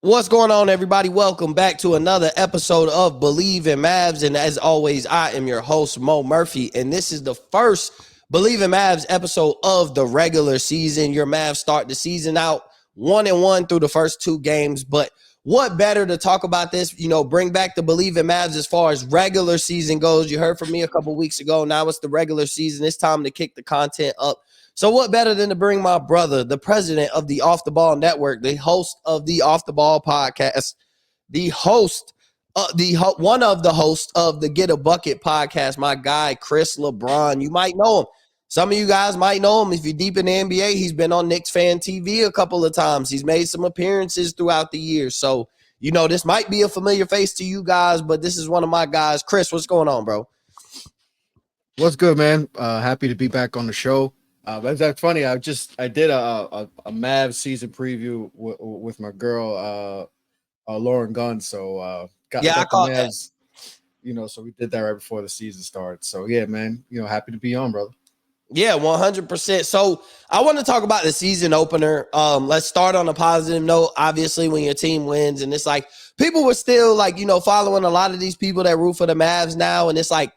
What's going on, everybody? Welcome back to another episode of Bleav In Mavs. And as always, I am your host, Mo Murphy. And this is the first Bleav In Mavs episode of the regular season. Your Mavs start the season out 1-1 through the first two games. But what better to talk about this? Bring back the Bleav In Mavs as far as regular season goes. You heard from me a couple weeks ago. Now it's the regular season. It's time to kick the content up. So what better than to bring my brother, the president of the Off the Ball Network, the host of the Off the Ball podcast, the host, one of the hosts of the Get a Bucket podcast, my guy Chris LeBron. You might know him. Some of you guys might know him if you're deep in the NBA. He's been on Knicks Fan TV a couple of times. He's made some appearances throughout the years. So, this might be a familiar face to you guys, but this is one of my guys. Chris, what's going on, bro? What's good, man? Happy to be back on the show. That's funny. I did a Mavs season preview with my girl, Lauren Gunn. So got I the caught Mavs. So we did that right before the season starts. So yeah, man. Happy to be on, brother. Yeah, 100%. So I want to talk about the season opener. Let's start on a positive note. Obviously, when your team wins, and it's like people were still following a lot of these people that root for the Mavs now, and it's like,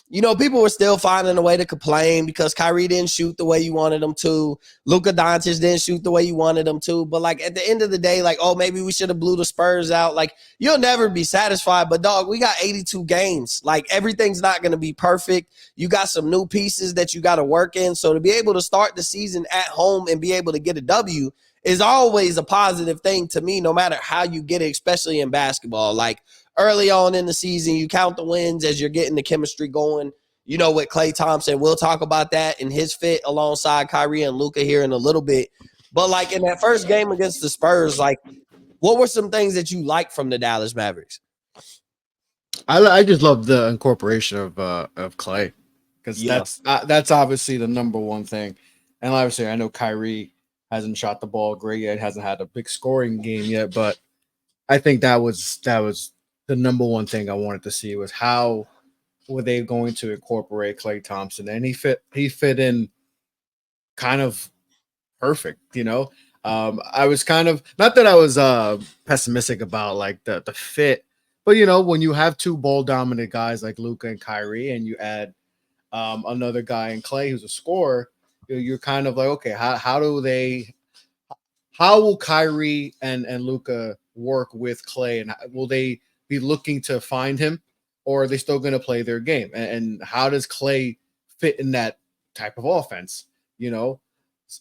people were still finding a way to complain because Kyrie didn't shoot the way you wanted him to. Luka Doncic didn't shoot the way you wanted him to. But, at the end of the day, maybe we should have blew the Spurs out. You'll never be satisfied. But, dog, we got 82 games. Everything's not going to be perfect. You got some new pieces that you got to work in. So, to be able to start the season at home and be able to get a W is always a positive thing to me, no matter how you get it, especially in basketball. Early on in the season, you count the wins as you're getting the chemistry going, with Klay Thompson. We'll talk about that and his fit alongside Kyrie and Luka here in a little bit. But, in that first game against the Spurs, what were some things that you liked from the Dallas Mavericks? I just love the incorporation of Klay because that's obviously the number one thing. And obviously, I know Kyrie hasn't shot the ball great yet, hasn't had a big scoring game yet, but I think that was the number one thing I wanted to see was how were they going to incorporate Klay Thompson, and he fit in kind of perfect. I was kind of not that I was pessimistic about the fit, but when you have two ball dominant guys like Luka and Kyrie, and you add another guy in Klay who's a scorer, you're kind of like, okay, how will Kyrie and Luka work with Klay, and will they be looking to find him, or are they still going to play their game? And how does Klay fit in that type of offense?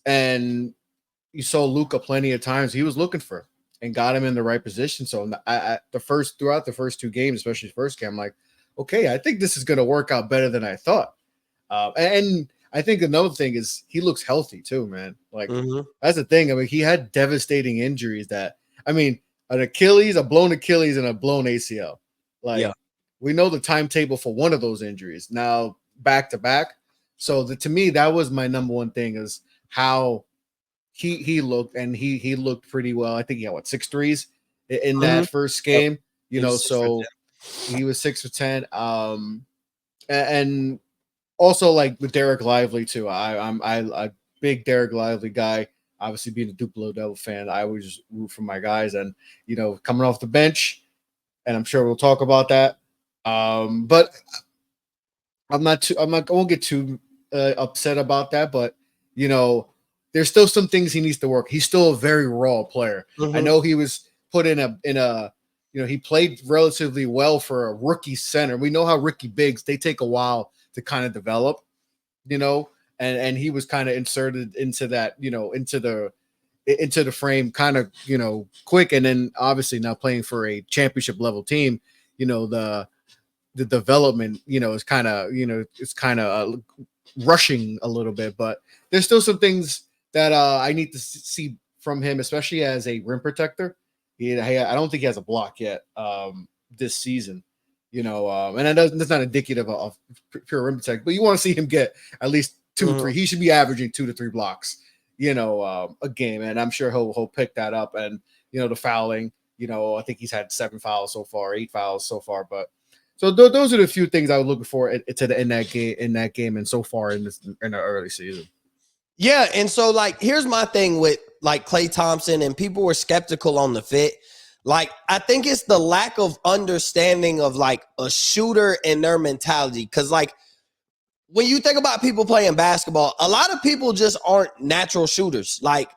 And you saw Luka plenty of times he was looking for and got him in the right position. So throughout the first two games, especially the first game, I'm like, okay, I think this is going to work out better than I thought. And I think another thing is he looks healthy too, man. That's the thing. I mean, he had devastating injuries an Achilles, a blown Achilles, and a blown ACL. We know the timetable for one of those injuries now back to back. So to me, that was my number one thing is how he looked, and he looked pretty well. I think he had 6 threes in that first game. So he was 6 for 10. And also with Derek Lively too. I'm a big Derek Lively guy. Obviously, being a Duke Blue Devil fan, I always just root for my guys, and coming off the bench, and I'm sure we'll talk about that. But I won't get too upset about that. But there's still some things he needs to work. He's still a very raw player. I know he was put in a he played relatively well for a rookie center. We know how rookie bigs, they take a while to kind of develop, and he was kind of inserted into that, into the frame kind of, quick. And then obviously now playing for a championship level team, the development, is kind of, it's kind of rushing a little bit, but there's still some things that I need to see from him, especially as a rim protector. I don't think he has a block yet this season. And that's not indicative of pure rim protector, but you want to see him get at least 2 or 3. He should be averaging 2 to 3 blocks, a game, and I'm sure he'll pick that up. And the fouling, I think he's had 7 fouls so far, 8 fouls so far. But so those are the few things I was looking for in that game, and so far in the early season. Yeah, and so here's my thing with like Klay Thompson, and people were skeptical on the fit. Like, I think it's the lack of understanding of like a shooter and their mentality. Cause like when you think about people playing basketball, a lot of people just aren't natural shooters. Like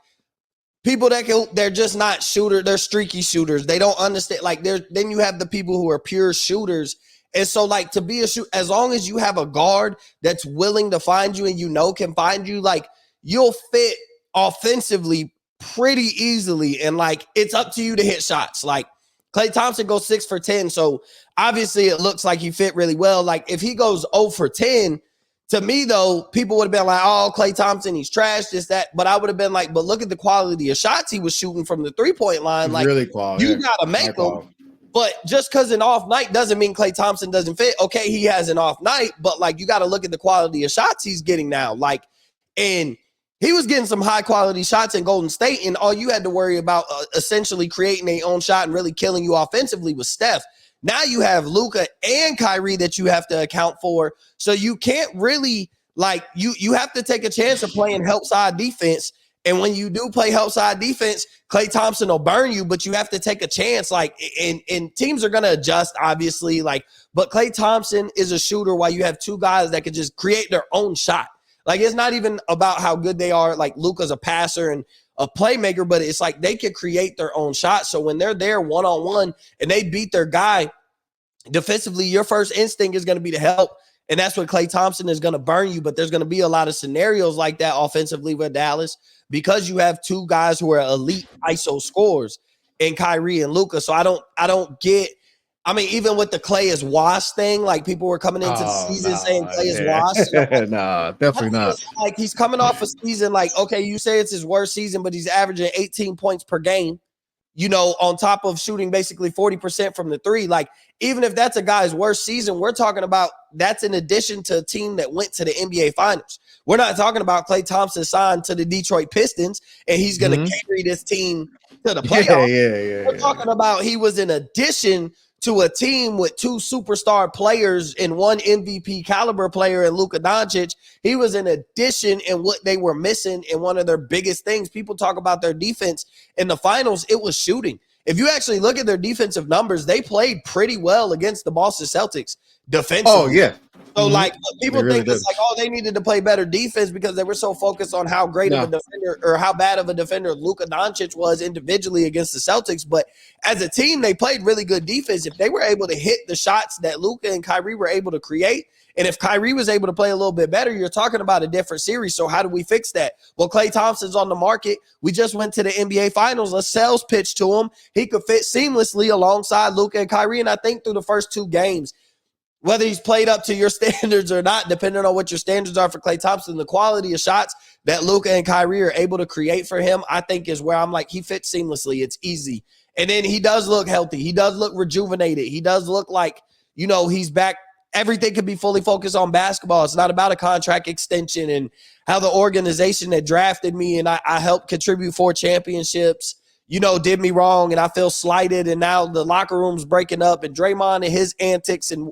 people they're just not shooter. They're streaky shooters. They don't understand. Like then you have the people who are pure shooters. And so like to be a shoot, as long as you have a guard that's willing to find you and can find you, like you'll fit offensively pretty easily. And like it's up to you to hit shots. Like Klay Thompson goes 6 for 10. So obviously it looks like he fit really well. Like if he goes 0 for 10, to me, though, people would have been like, oh, Klay Thompson, he's trash, this, that. But I would have been like, but look at the quality of shots he was shooting from the three-point line. Like, really quality. You got to make them. But just because an off night doesn't mean Klay Thompson doesn't fit. Okay, he has an off night, but, like, you got to look at the quality of shots he's getting now. Like, and he was getting some high-quality shots in Golden State, and all you had to worry about essentially creating their own shot and really killing you offensively was Steph. Now you have Luka and Kyrie that you have to account for. So you can't really like you have to take a chance of playing help side defense. And when you do play help side defense, Klay Thompson will burn you, but you have to take a chance. Like and teams are gonna adjust, obviously. Like, but Klay Thompson is a shooter while you have two guys that could just create their own shot. Like it's not even about how good they are. Like Luka's a passer and a playmaker, but it's like they can create their own shot. So when they're there one-on-one and they beat their guy defensively, your first instinct is going to be to help. And that's what Klay Thompson is going to burn you. But there's going to be a lot of scenarios like that offensively with Dallas because you have two guys who are elite ISO scorers in Kyrie and Luka. So I don't get, I mean, even with the Klay is washed thing, like people were coming into the season saying Klay is washed. Like, no, definitely not. Like he's coming off a season like, okay, you say it's his worst season, but he's averaging 18 points per game, you know, on top of shooting basically 40% from the three. Like, even if that's a guy's worst season, we're talking about that's in addition to a team that went to the NBA Finals. We're not talking about Klay Thompson signed to the Detroit Pistons and he's going to carry this team to the playoffs. We're talking about he was in addition to a team with two superstar players and one MVP caliber player in Luka Doncic. He was an addition in what they were missing in one of their biggest things. People talk about their defense in the finals. It was shooting. If you actually look at their defensive numbers, they played pretty well against the Boston Celtics defensively. Oh, yeah. So, like, people think it's like, oh, they needed to play better defense because they were so focused on how great of a defender or how bad of a defender Luka Doncic was individually against the Celtics. But as a team, they played really good defense. If they were able to hit the shots that Luka and Kyrie were able to create, and if Kyrie was able to play a little bit better, you're talking about a different series. So how do we fix that? Well, Klay Thompson's on the market. We just went to the NBA Finals. Let's sales pitch to him. He could fit seamlessly alongside Luka and Kyrie. And I think through the first two games, whether he's played up to your standards or not, depending on what your standards are for Klay Thompson, the quality of shots that Luka and Kyrie are able to create for him, I think is where I'm like, he fits seamlessly. It's easy. And then he does look healthy. He does look rejuvenated. He does look like, you know, he's back. Everything can be fully focused on basketball. It's not about a contract extension and how the organization that drafted me and I helped contribute 4 championships, you know, did me wrong and I feel slighted and now the locker room's breaking up and Draymond and his antics and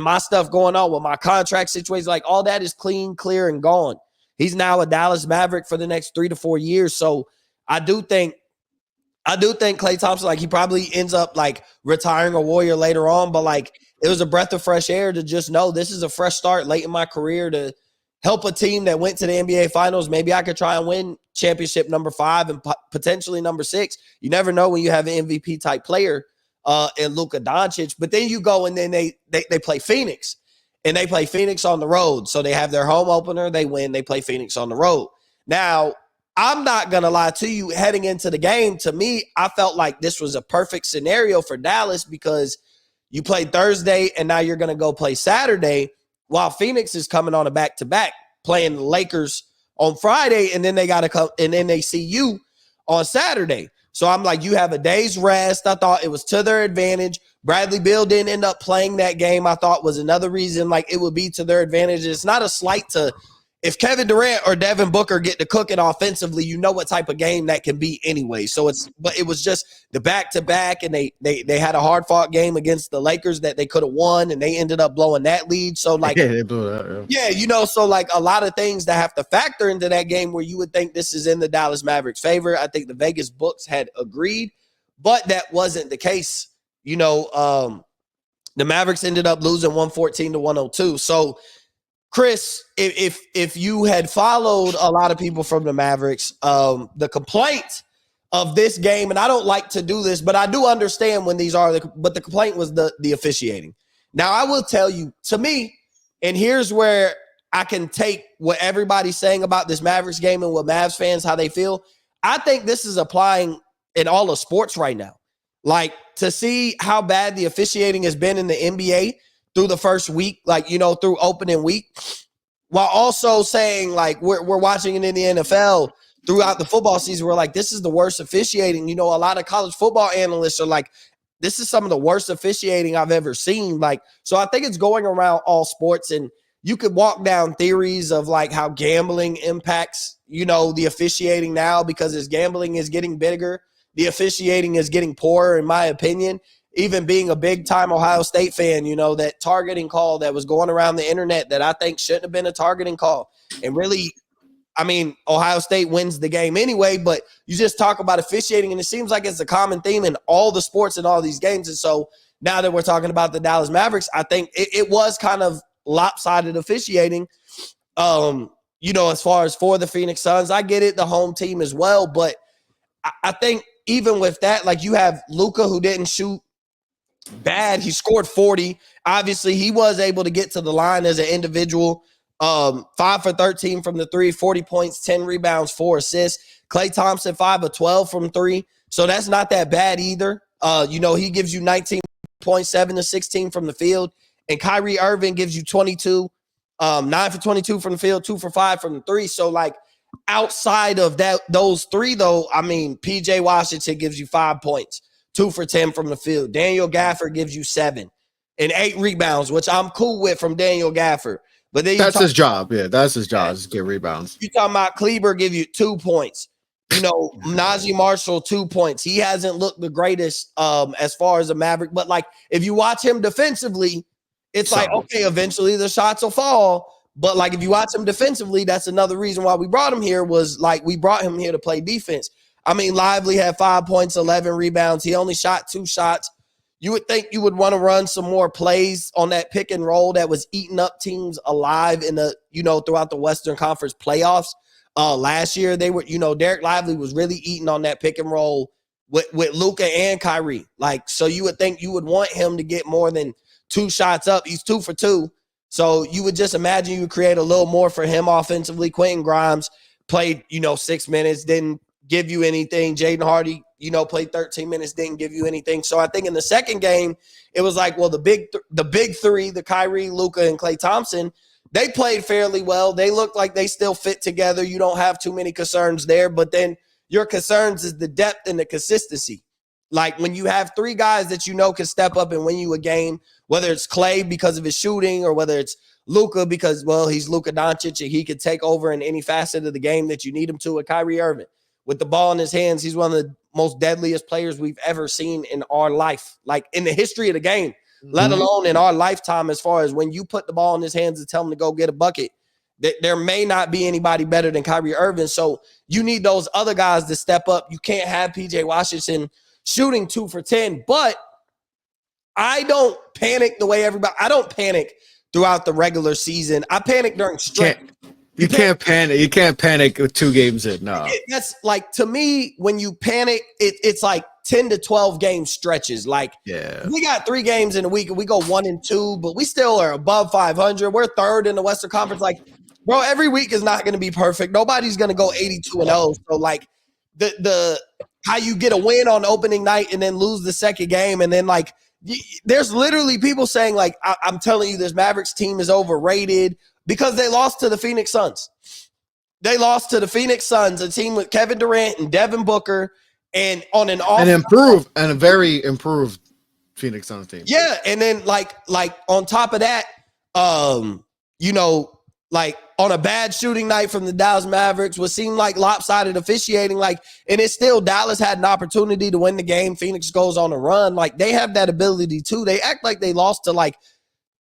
my stuff going on with my contract situation, like all that is clean, clear, and gone. He's now a Dallas Maverick for the next 3 to 4 years. So I do think Klay Thompson, like he probably ends up like retiring a Warrior later on, but like it was a breath of fresh air to just know this is a fresh start late in my career to help a team that went to the NBA Finals. Maybe I could try and win championship number 5 and potentially number 6. You never know when you have an MVP type player in Luka Doncic. But then you go and then they play Phoenix, and they play Phoenix on the road. So they have their home opener, they win, they play Phoenix on the road. Now, I'm not going to lie to you, heading into the game, to me, I felt like this was a perfect scenario for Dallas because you play Thursday and now you're going to go play Saturday while Phoenix is coming on a back-to-back playing the Lakers on Friday, and then they got to come and then they see you on Saturday. So I'm like, you have a day's rest. I thought it was to their advantage. Bradley Beal didn't end up playing that game. I thought was another reason like it would be to their advantage. It's not a slight to if Kevin Durant or Devin Booker get to cooking offensively, you know what type of game that can be anyway. So but it was just the back-to-back, and they had a hard-fought game against the Lakers that they could have won, and they ended up blowing that lead. So, like, Yeah, they blew it out. yeah, so, like, a lot of things that have to factor into that game where you would think this is in the Dallas Mavericks' favor. I think the Vegas books had agreed, but that wasn't the case. The Mavericks ended up losing 114-102. So, Chris, if you had followed a lot of people from the Mavericks, the complaint of this game, and I don't like to do this, but I do understand when these are, but the complaint was the officiating. Now, I will tell you, to me, and here's where I can take what everybody's saying about this Mavericks game and what Mavs fans, how they feel. I think this is applying in all of sports right now. Like, to see how bad the officiating has been in the NBA through the first week, through opening week, while also saying, like, we're watching it in the NFL throughout the football season. We're like, this is the worst officiating. A lot of college football analysts are like, this is some of the worst officiating I've ever seen. Like, so I think it's going around all sports, and you could walk down theories of, like, how gambling impacts, the officiating now, because as gambling is getting bigger, the officiating is getting poorer, in my opinion. Even being a big-time Ohio State fan, that targeting call that was going around the internet that I think shouldn't have been a targeting call. And really, I mean, Ohio State wins the game anyway, but you just talk about officiating, and it seems like it's a common theme in all the sports and all these games. And so now that we're talking about the Dallas Mavericks, I think it was kind of lopsided officiating, as far as for the Phoenix Suns. I get it, the home team as well, but I think even with that, like, you have Luka, who didn't shoot bad. He scored 40. Obviously, he was able to get to the line as an individual. 5 for 13 from the three, 40 points, 10 rebounds, 4 assists. Klay Thompson, 5 of 12 from three. So that's not that bad either. He gives you 19 points, 7 to 16 from the field. And Kyrie Irving gives you 22, 9 for 22 from the field, 2 for 5 from the three. So, like, outside of those three, though, I mean, PJ Washington gives you 5 points, 2 for 10 from the field. Daniel Gafford gives you 7 and 8 rebounds, which I'm cool with from Daniel Gafford. But then that's his job. Yeah, that's his job, is to get rebounds. You talking about Kleber give you 2 points. Najee Marshall, 2 points. He hasn't looked the greatest as far as a Maverick. But, like, if you watch him defensively, it's like, okay, eventually the shots will fall. But, like, if you watch him defensively, that's another reason why we brought him here, was, like, we brought him here to play defense. I mean, Lively had 5 points, 11 rebounds. He only shot 2 shots. You would think you would want to run some more plays on that pick and roll that was eating up teams alive in the, throughout the Western Conference playoffs. Last year, they were, Derek Lively was really eating on that pick and roll with Luka and Kyrie. Like, so you would think you would want him to get more than 2 shots up. He's 2 for 2. So you would just imagine you would create a little more for him offensively. Quentin Grimes played, 6 minutes, didn't give you anything. Jaden Hardy, played 13 minutes, didn't give you anything. So I think in the second game, it was like, well, the big three, the Kyrie, Luka, and Klay Thompson, they played fairly well. They looked like they still fit together. You don't have too many concerns there. But then your concerns is the depth and the consistency. Like, when you have 3 guys that can step up and win you a game, whether it's Klay because of his shooting, or whether it's Luka because, well, he's Luka Doncic and he could take over in any facet of the game that you need him to, with Kyrie Irving. With the ball in his hands, he's one of the most deadliest players we've ever seen in our life, like in the history of the game, let alone in our lifetime, as far as when you put the ball in his hands and tell him to go get a bucket. There may not be anybody better than Kyrie Irving. So you need those other guys to step up. You can't have PJ Washington shooting 2 for 10, but I don't panic the way I don't panic throughout the regular season. I panic during stretch. You can't panic. You can't panic with 2 games in. No. That's like, to me, when you panic, it's like 10 to 12 game stretches. Like, we got 3 games in a week and we go 1-2, but we still are above 500. We're 3rd in the Western Conference. Like, bro, every week is not going to be perfect. Nobody's going to go 82-0. So, like, the how you get a win on opening night and then lose the second game, and then, like, there's literally people saying, like, I'm telling you, this Mavericks team is overrated because they lost to the Phoenix Suns. They lost to the Phoenix Suns, a team with Kevin Durant and Devin Booker, and on an off and a very improved Phoenix Suns team. Yeah, and then like on top of that, like, on a bad shooting night from the Dallas Mavericks, what seemed like lopsided officiating, like, and it's still Dallas had an opportunity to win the game. Phoenix goes on a run. Like, they have that ability too. They act like they lost to like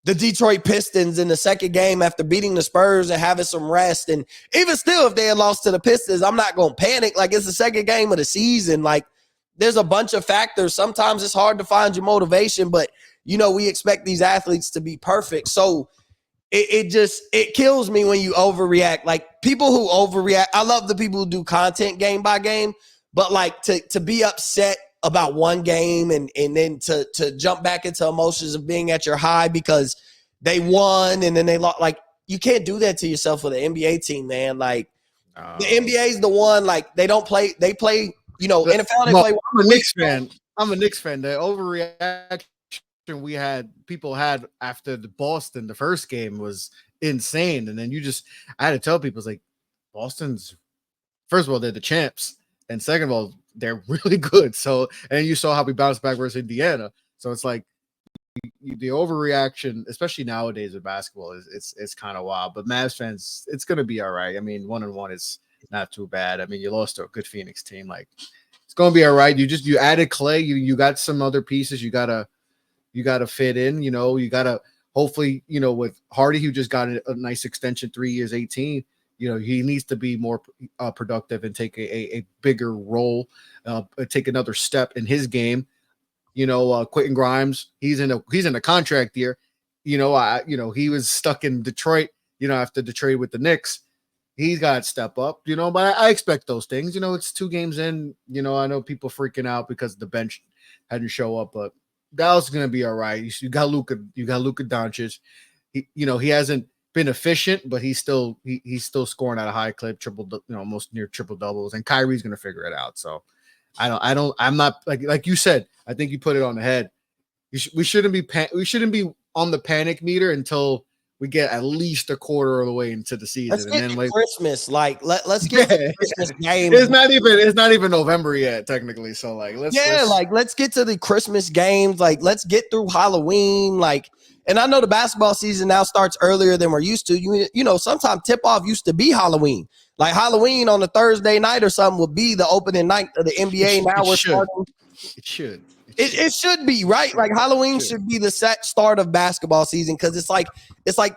the Detroit Pistons in the second game after beating the Spurs and having some rest. And even still, if they had lost to the Pistons, I'm not going to panic. Like, it's the second game of the season. Like, there's a bunch of factors. Sometimes it's hard to find your motivation, but, we expect these athletes to be perfect. So it kills me when you overreact. Like, people who overreact, I love the people who do content game by game, but like to be upset about one game and then to jump back into emotions of being at your high because they won and then they lost. Like, you can't do that to yourself with an NBA team, man. Like, the NBA is the one, like, they play, NFL, they play. I'm a Knicks fan. The overreaction people had after the Boston, the first game was insane. And then I had to tell people, it's like, Boston's, first of all, they're the champs. And second of all, they're really good. So, and you saw how we bounced back versus Indiana. So it's like the overreaction, especially nowadays with basketball, it's kind of wild. But Mavs fans, it's going to be all right. I mean, 1-1 is not too bad. I mean, you lost to a good Phoenix team. Like, it's going to be all right. You added Clay. You got some other pieces. You got to fit in, you got to hopefully, with Hardy, who just got a nice extension, 3 years, 18, he needs to be more productive and take a bigger role, take another step in his game. Quentin Grimes, he's in a contract year. He was stuck in Detroit, after the trade with the Knicks. He's got to step up, but I expect those things. It's 2 games in, I know people freaking out because the bench hadn't show up, but Dallas is gonna be all right. You got Luka Doncic. He hasn't been efficient, but he's still scoring at a high clip, almost near triple doubles. And Kyrie's gonna figure it out. So I'm not like you said. I think you put it on the head. We shouldn't be on the panic meter until we get at least a quarter of the way into the season. Let's get and then Christmas. Like, let's get the Christmas game. It's not even November yet, technically. So let's get to the Christmas games. Like, let's get through Halloween. Like, and I know the basketball season now starts earlier than we're used to. Sometimes tip off used to be Halloween. Like, Halloween on a Thursday night or something would be the opening night of the NBA. Now we're starting. It should. It should be, right? Like, Halloween should be the set start of basketball season because it's like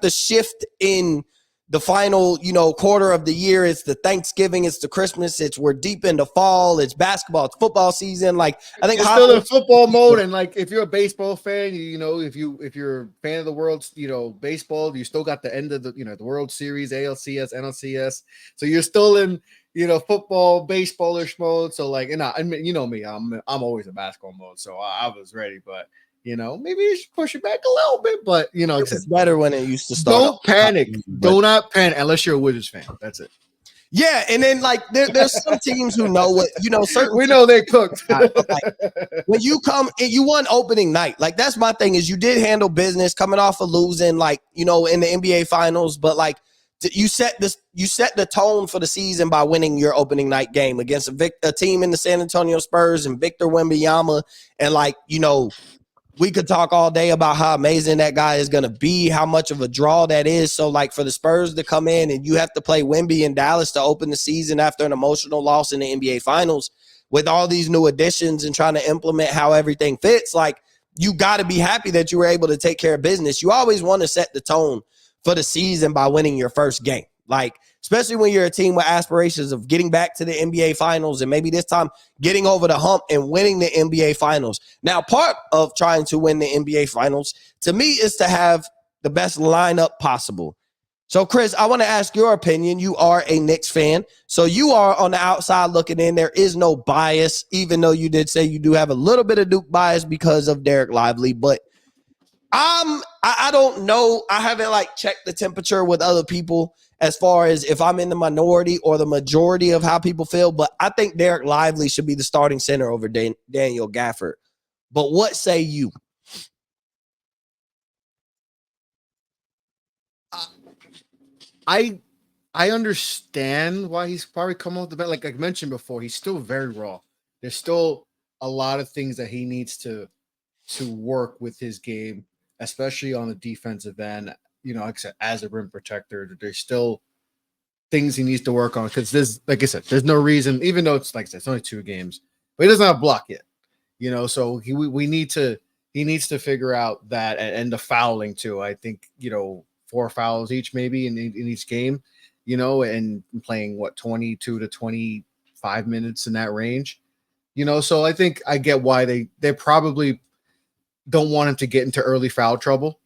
the shift in the final, quarter of the year. It's the Thanksgiving, it's the Christmas, we're deep into fall, it's basketball, it's football season. Like, I think it's still in football mode. And like, if you're a baseball fan, if you're a fan of the world's, baseball, you still got the end of the, the World Series, ALCS, NLCS. So you're still in, football, baseballish mode. So like, and I mean, me, I'm always in basketball mode. So I was ready, but maybe you should push it back a little bit, but it's better when it used to start. Don't panic. Do not panic unless you're a Wizards fan. That's it. Yeah, and then like there's some teams who know what certain. We know they're cooked. Like, when you come and you won opening night, like, that's my thing is you did handle business coming off of losing, like, in the NBA finals, but like you set the tone for the season by winning your opening night game against a team in the San Antonio Spurs and Victor Wembanyama, and like we could talk all day about how amazing that guy is going to be, how much of a draw that is. So, like, for the Spurs to come in and you have to play Wemby in Dallas to open the season after an emotional loss in the NBA Finals with all these new additions and trying to implement how everything fits, like, you got to be happy that you were able to take care of business. You always want to set the tone for the season by winning your first game. Like, especially when you're a team with aspirations of getting back to the NBA Finals and maybe this time getting over the hump and winning the NBA Finals. Now, part of trying to win the NBA Finals, to me, is to have the best lineup possible. So, Chris, I want to ask your opinion. You are a Knicks fan, so you are on the outside looking in. There is no bias, even though you did say you do have a little bit of Duke bias because of Derek Lively, but I don't know. I haven't checked the temperature with other people as far as if I'm in the minority or the majority of how people feel, but I think Derek Lively should be the starting center over Daniel Gafford. But what say you? I understand why he's probably come off the bench. Like I mentioned before, he's still very raw. There's still a lot of things that he needs to work with his game, especially on the defensive end. Like I said, as a rim protector, there's still things he needs to work on because there's, like I said, there's no reason, even though it's like I said, it's only 2 games, but he doesn't have block yet. So we need to he needs to figure out that and the fouling too. I think 4 fouls each maybe in each game, and playing 22 to 25 minutes in that range. So I think I get why they probably don't want him to get into early foul trouble.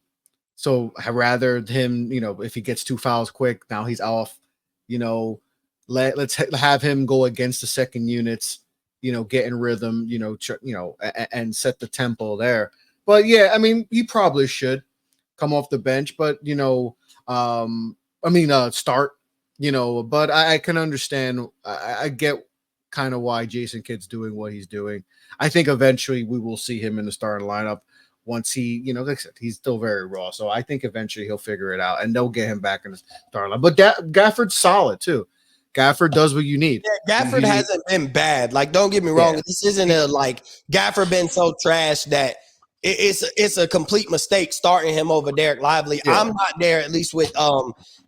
So I rather him, if he gets 2 fouls quick, now he's off. Let's have him go against the second units, get in rhythm, and set the tempo there. But yeah, I mean, he probably should come off the bench, but start. But I can understand. I get kind of why Jason Kidd's doing what he's doing. I think eventually we will see him in the starting lineup once he, like I said, he's still very raw. So I think eventually he'll figure it out and they'll get him back in the starting lineup. But Gafford's solid too. Gafford does what you need. Yeah, Gafford hasn't been bad. Like, don't get me wrong. Yeah. This isn't Gafford been so trash that it's a complete mistake starting him over Derek Lively. Yeah. I'm not there, at least with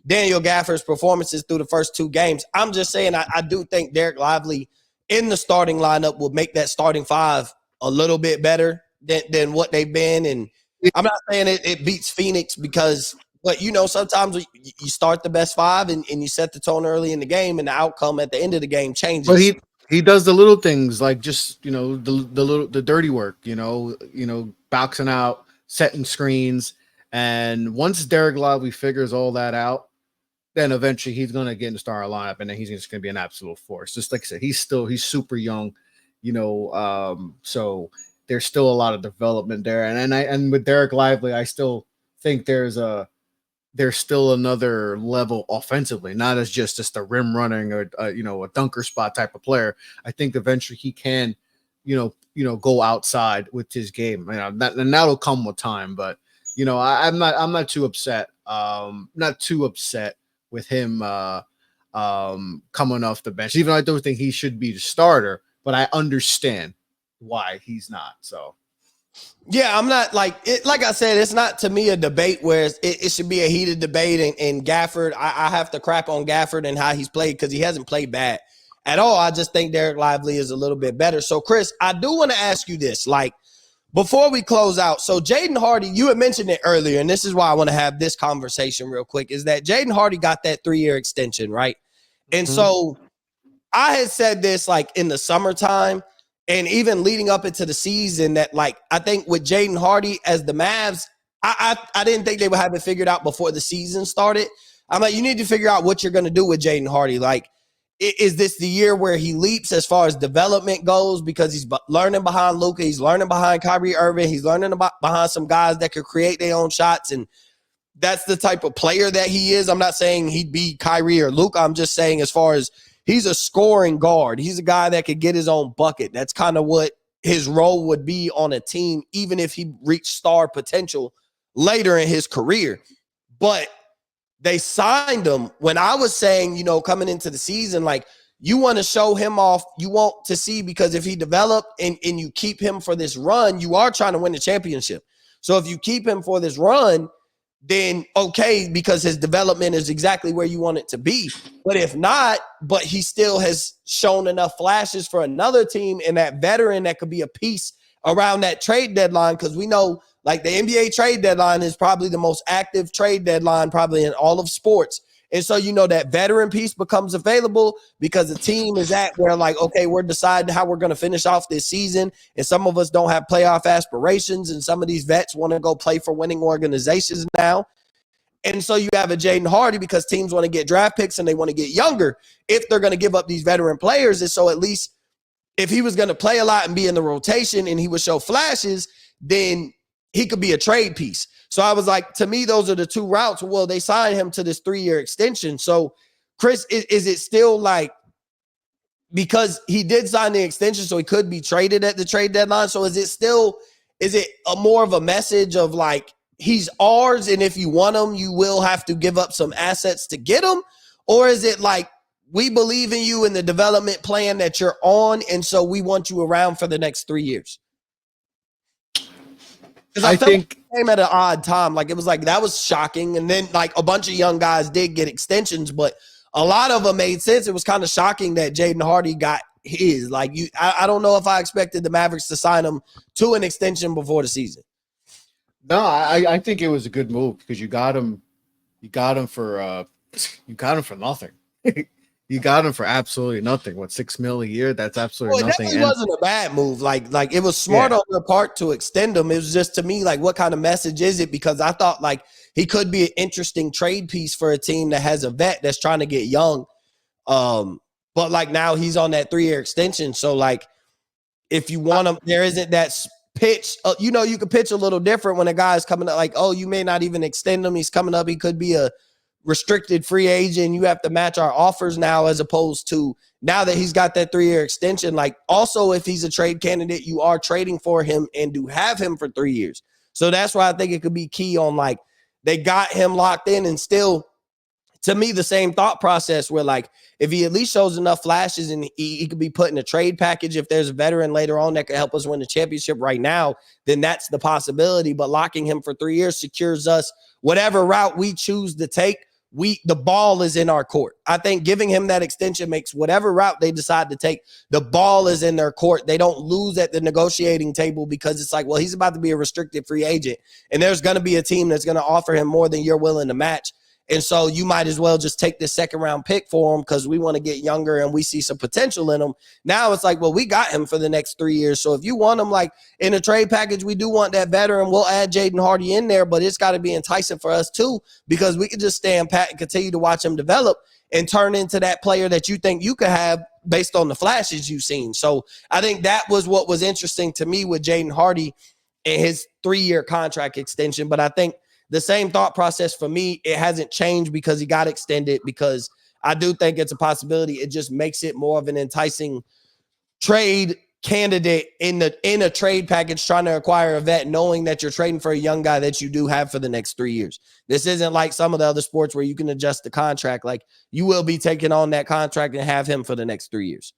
Daniel Gafford's performances through the first 2 games. I'm just saying I do think Derek Lively in the starting lineup will make that starting 5 a little bit better than what they've been. And I'm not saying it beats Phoenix because – but, sometimes you start the best 5 and you set the tone early in the game and the outcome at the end of the game changes. But he does the little things like just, the dirty work, boxing out, setting screens. And once Derek Lively figures all that out, then eventually he's going to get in the starting lineup and then he's just going to be an absolute force. Just like I said, he's super young, so there's still a lot of development there. And with Derek Lively, I still think there's still another level offensively, not as just a rim running or a dunker spot type of player. I think eventually he can, go outside with his game. And that'll come with time. But I'm not too upset. Not too upset with him coming off the bench. Even though I don't think he should be the starter, but I understand why he's not. So. Yeah, I'm not like I said, it's not to me a debate where it should be a heated debate. And Gafford, I have to crap on Gafford and how he's played because he hasn't played bad at all. I just think Derek Lively is a little bit better. So, Chris, I do want to ask you this, before we close out. So, Jaden Hardy, you had mentioned it earlier, and this is why I want to have this conversation real quick, is that Jaden Hardy got that 3-year extension, right? And so I had said this in the summertime. And even leading up into the season that, I think with Jaden Hardy as the Mavs, I didn't think they would have it figured out before the season started. I'm like, you need to figure out what you're going to do with Jaden Hardy. Is this the year where he leaps as far as development goes because he's learning behind Luka, he's learning behind Kyrie Irving, he's learning behind some guys that could create their own shots, and that's the type of player that he is. I'm not saying he'd be Kyrie or Luka. I'm just saying as far as he's a scoring guard. He's a guy that could get his own bucket. That's kind of what his role would be on a team, even if he reached star potential later in his career. But they signed him when I was saying, coming into the season, you want to show him off. You want to see, because if he developed and you keep him for this run, you are trying to win the championship. So if you keep him for this run, then okay, because his development is exactly where you want it to be. But if not, but he still has shown enough flashes for another team and that veteran that could be a piece around that trade deadline, because we know the NBA trade deadline is probably the most active trade deadline probably in all of sports. And so, that veteran piece becomes available because the team is at where okay, we're deciding how we're going to finish off this season. And some of us don't have playoff aspirations. And some of these vets want to go play for winning organizations now. And so you have a Jaden Hardy because teams want to get draft picks and they want to get younger if they're going to give up these veteran players. And so at least if he was going to play a lot and be in the rotation and he would show flashes, then he could be a trade piece. So I was like, to me, those are the 2 routes. Well, they signed him to this 3-year extension. So, Chris, is it still because he did sign the extension, so he could be traded at the trade deadline? So is it a more of a message of he's ours, and if you want him, you will have to give up some assets to get him? Or is it we believe in you in the development plan that you're on, and so we want you around for the next 3 years? Because I think it came at an odd time. It was that was shocking. And then a bunch of young guys did get extensions, but a lot of them made sense. It was kind of shocking that Jaden Hardy got his. Like I don't know if I expected the Mavericks to sign him to an extension before the season. No, I think it was a good move because you got him for nothing. You got him for absolutely nothing. What, $6 million a year? That's absolutely Well, it nothing. definitely wasn't a bad move. Like it was smart on their part to extend him. It was just, to me, like, what kind of message is it? Because I thought like he could be an interesting trade piece for a team that has a vet that's trying to get young. But like now he's on that 3-year extension. So like if you want him, there isn't that pitch. You know, you could pitch a little different when a guy's coming up. Like, oh, you may not even extend him. He's coming up. He could be a restricted free agent. You have to match our offers now, as opposed to now that he's got that 3-year extension. Like, also, if he's a trade candidate, you are trading for him and do have him for 3 years. So that's why I think it could be key on, like, they got him locked in, and still, to me, the same thought process where, like, if he at least shows enough flashes and he could be put in a trade package, if there's a veteran later on that could help us win the championship right now, then that's the possibility. But locking him for 3 years secures us whatever route we choose to take. The ball is in our court. I think giving him that extension makes whatever route they decide to take, the ball is in their court. They don't lose at the negotiating table because it's like, well, he's about to be a restricted free agent, and there's going to be a team that's going to offer him more than you're willing to match. And so you might as well just take this second-round pick for him because we want to get younger and we see some potential in him. Now it's like, well, we got him for the next 3 years. So if you want him, like, in a trade package, we do want that veteran. We'll add Jaden Hardy in there, but it's got to be enticing for us too, because we can just stand pat and continue to watch him develop and turn into that player that you think you could have based on the flashes you've seen. So I think that was what was interesting to me with Jaden Hardy and his 3-year contract extension. But I think the same thought process for me, it hasn't changed because he got extended, because I do think it's a possibility. It just makes it more of an enticing trade candidate in a trade package, trying to acquire a vet, knowing that you're trading for a young guy that you do have for the next 3 years. This isn't like some of the other sports where you can adjust the contract. Like, you will be taking on that contract and have him for the next 3 years.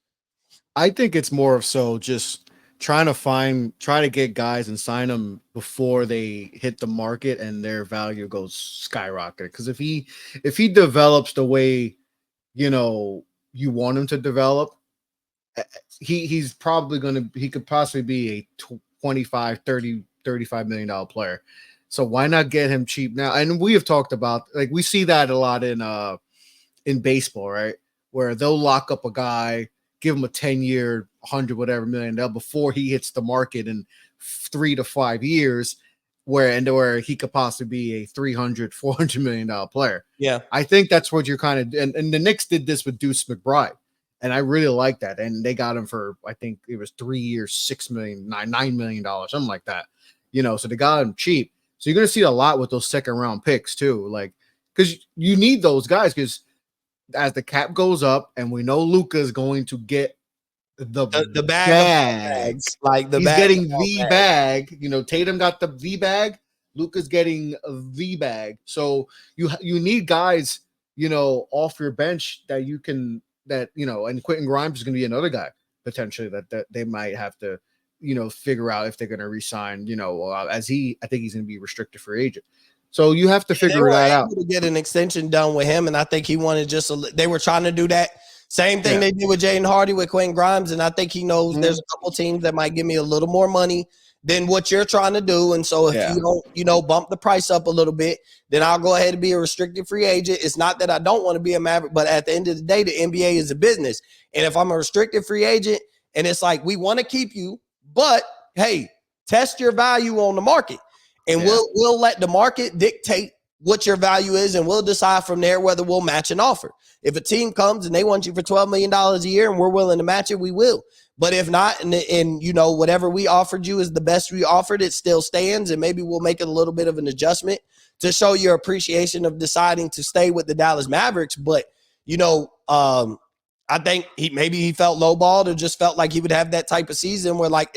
I think it's more of so just try to get guys and sign them before they hit the market and their value goes skyrocket. Because if he develops the way, you know, you want him to develop, he's probably he could possibly be a 25, 30, $35 million player. So why not get him cheap now? And we have talked about, like, we see that a lot in baseball, right? Where they'll lock up a guy, give him a 10-year, 100 whatever million before he hits the market in 3 to 5 years, where he could possibly be a $300-400 million player. Yeah, I think that's what you're kind of, and the Knicks did this with Deuce McBride, and I really like that. And they got him for, I think it was 3 years, $6 million, $9 million, something like that. You know, so they got him cheap. So you're gonna see a lot with those second round picks too, like, because you need those guys, because as the cap goes up, and we know Luka is going to get the bag. Like, he's getting the bag. You know, Tatum got the V bag. Luka's getting a V bag. So you need guys, you know, off your bench that you can, that, you know, and Quentin Grimes is going to be another guy potentially that they might have to, you know, figure out if they're going to resign. You know, I think he's going to be restricted free agent. So you have to figure that out. To get an extension done with him, and I think he wanted they were trying to do that same thing they did with Jaden Hardy with Quentin Grimes, and I think he knows there's a couple teams that might give me a little more money than what you're trying to do, and so if you don't, you know, bump the price up a little bit, then I'll go ahead and be a restricted free agent. It's not that I don't want to be a Maverick, but at the end of the day, the NBA is a business, and if I'm a restricted free agent, and it's like, we want to keep you, but hey, test your value on the market. And we'll let the market dictate what your value is, and we'll decide from there whether we'll match an offer. If a team comes and they want you for $12 million a year and we're willing to match it, we will. But if not, and you know, whatever we offered you is the best we offered, it still stands, and maybe we'll make it a little bit of an adjustment to show your appreciation of deciding to stay with the Dallas Mavericks. But, you know, I think he felt lowballed, or just felt like he would have that type of season where, like,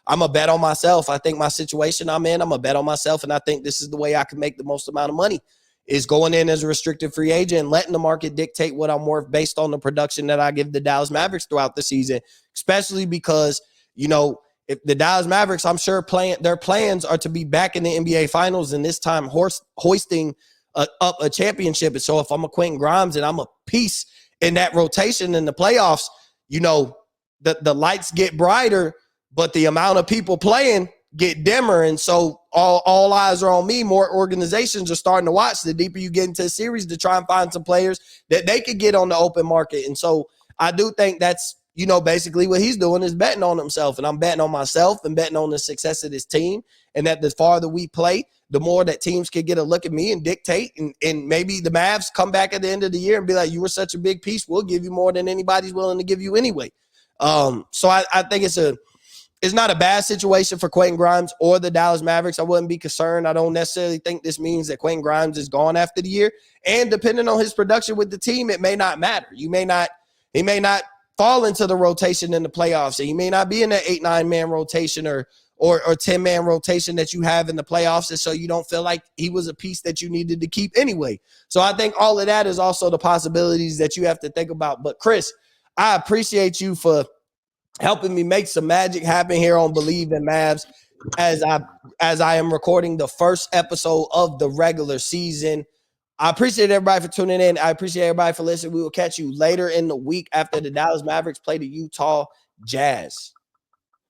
I'm a bet on myself. I think my situation I'm in, I'm a bet on myself, and I think this is the way I can make the most amount of money, is going in as a restricted free agent and letting the market dictate what I'm worth based on the production that I give the Dallas Mavericks throughout the season, especially because, you know, if the Dallas Mavericks, I'm sure their plans are to be back in the NBA Finals, and this time hoisting up a championship. And so if I'm a Quentin Grimes and I'm a piece in that rotation in the playoffs, you know, the lights get brighter, but the amount of people playing get dimmer. And so all eyes are on me. More organizations are starting to watch the deeper you get into the series to try and find some players that they could get on the open market. And so I do think that's, you know, basically what he's doing is betting on himself. And I'm betting on myself and betting on the success of this team. And that the farther we play, the more that teams could get a look at me and dictate. And maybe the Mavs come back at the end of the year and be like, you were such a big piece. We'll give you more than anybody's willing to give you anyway. So I think it's not a bad situation for Quentin Grimes or the Dallas Mavericks. I wouldn't be concerned. I don't necessarily think this means that Quentin Grimes is gone after the year. And depending on his production with the team, it may not matter. He may not fall into the rotation in the playoffs. And he may not be in that 8-9 man rotation or 10-man rotation that you have in the playoffs. And so you don't feel like he was a piece that you needed to keep anyway. So I think all of that is also the possibilities that you have to think about. But Chris, I appreciate you for helping me make some magic happen here on Bleav in Mavs as I am recording the first episode of the regular season. I appreciate everybody for tuning in. I appreciate everybody for listening. We will catch you later in the week after the Dallas Mavericks play the Utah Jazz.